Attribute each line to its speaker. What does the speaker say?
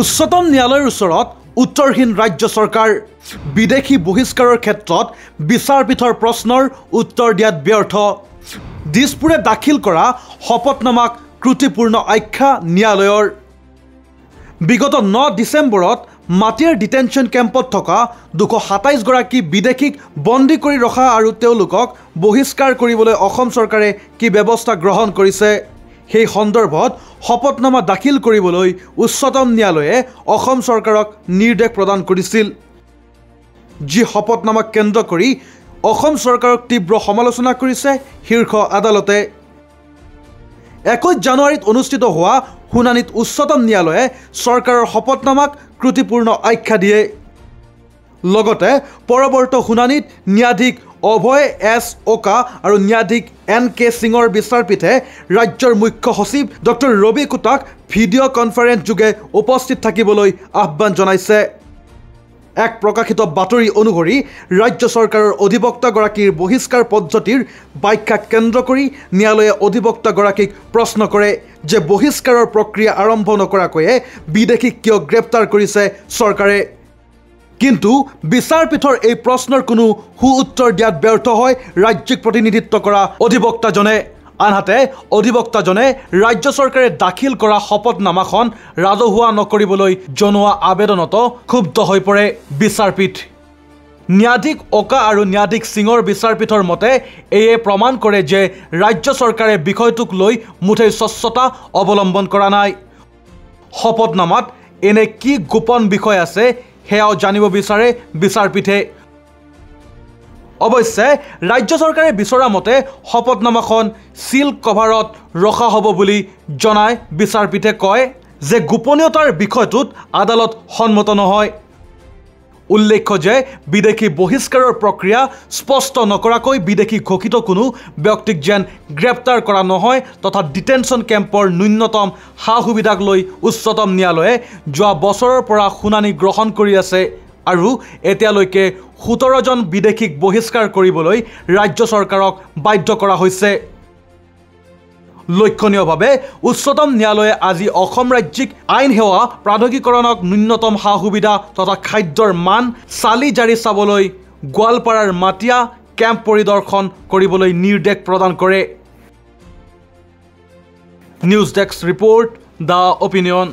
Speaker 1: উচ্চতম ন্যায়ালয়ৰ ওচৰত উত্তৰহীন ৰাজ্য চৰকাৰ বিদেশী বহিষ্কাৰৰ ক্ষেত্ৰত বিচাৰপীঠৰ প্ৰশ্নৰ উত্তৰ দিয়াত ব্যৰ্থ দিছপুৰে দাখিল কৰা শপতনামাক ত্ৰুটিপূৰ্ণ আখ্যা ন্যায়ালয়ৰ বিগত 9 ডিচেম্বৰত মাটিয়াৰ ডিটেনশ্যন কেম্পত থকা 227 গৰাকী বিদেশীক বন্দী কৰি ৰখা আৰু তেওঁলোকক বহিষ্কাৰ কৰিবলৈ অসম চৰকাৰে কি ব্যৱস্থা গ্ৰহণ কৰিছে সেই সন্দৰ্ভত শপতনামা দাখিল কৰিবলৈ উচ্চতম ন্যায়ালয়ে অসম চৰকাৰক নিৰ্দেশ প্ৰদান কৰিছিল যি শপতনামাক কেন্দ্ৰ কৰি অসম চৰকাৰক তীব্ৰ সমালোচনা কৰিছে শীৰ্ষ আদালতে 21 জানুৱাৰীত অনুষ্ঠিত হোৱা শুনানিত উচ্চতম ন্যায়ালয়ে চৰকাৰৰ শপতনামাক ত্ৰুটিপূৰ্ণ আখ্যা দিয়ে লগতে পৰৱৰ্তী শুনানিত ন্যায়াধীশ অভয় এছ ওকা আৰু ন্যায়াধীশ NK সিঙৰ বিচাৰপীঠে ৰাজ্যৰ মুখ্য সচিব ডক্টৰ ৰবি কুটাক ভিডিঅ' কনফাৰেন্স যোগে উপস্থিত থাকিবলৈ আহ্বান জনাইছে এক প্ৰকাশিত বাতৰি অনুসৰি ৰাজ্য চৰকাৰৰ অধিবক্তাগৰাকীৰ বহিষ্কাৰ পদ্ধতিৰ ব্যাখ্যা কেন্দ্ৰ কৰি ন্যায়ালয়ে অধিবক্তাগৰাকীক প্ৰশ্ন কৰে যে বহিষ্কাৰৰ প্ৰক্ৰিয়া আৰম্ভ নকৰাকৈয়ে বিদেশীক কিয় গ্ৰেপ্তাৰ কৰিছে চৰকাৰে কিন্তু বিচাৰপীঠৰ এই প্ৰশ্নৰ কোনো উত্তৰ দিয়াত ব্যৰ্থ হয় ৰাজ্যিক প্ৰতিনিধিত্ব কৰা অধিবক্তাজনে আনহাতে অধিবক্তাজনে ৰাজ্য চৰকাৰে দাখিল কৰা শপতনামাখন ৰাজহুৱা নকৰিবলৈ জনোৱা আবেদনত ক্ষুব্ধ হৈ পৰে বিচাৰপীঠ ন্যায়াধীশ ওকা আৰু ন্যায়াধীশ সিঙৰ বিচাৰপীঠৰ মতে এয়ে প্ৰমাণ কৰে যে ৰাজ্য চৰকাৰে বিষয়টোক লৈ মুঠেই স্বচ্ছতা অৱলম্বন কৰা নাই শপতনামাত এনে কি গোপন বিষয় আছে হেয়াও জানিব বিচাৰে বিচাৰপীঠে অৱশ্যে ৰাজ্য চৰকাৰে বিচৰা মতে শপতনামাখন সিল কভাৰত ৰখা হ'ব বুলি জনাই বিচাৰপীঠে কয় যে গোপনীয়তাৰ বিষয়টোত আদালত সন্মত নহয় উল্লেখ্য যে বিদেশী বহিষ্কাৰৰ প্ৰক্ৰিয়া স্পষ্ট নকৰাকৈ বিদেশী ঘোষিত কোনো ব্যক্তিক যেন গ্ৰেপ্তাৰ কৰা নহয় তথা ডিটেনশ্যন কেম্পৰ ন্যূনতম সা সুবিধাক লৈ উচ্চতম ন্যায়ালয়ে যোৱা বছৰৰ পৰা শুনানি গ্ৰহণ কৰি আছে আৰু এতিয়ালৈকে 17 জন বিদেশীক বহিষ্কাৰ কৰিবলৈ ৰাজ্য চৰকাৰক বাধ্য কৰা হৈছে লক্ষণীয়ভাৱে উচ্চতম ন্যায়ালয়ে আজি অসম ৰাজ্যিক আইন সেৱা প্ৰাধিকৰণক ন্যূনতম সা সুবিধা তথা খাদ্যৰ মান চালি জাৰি চাবলৈ গোৱালপাৰাৰ মাটিয়া কেম্প পৰিদৰ্শন কৰিবলৈ নিৰ্দেশ প্ৰদান কৰে news desk report the opinion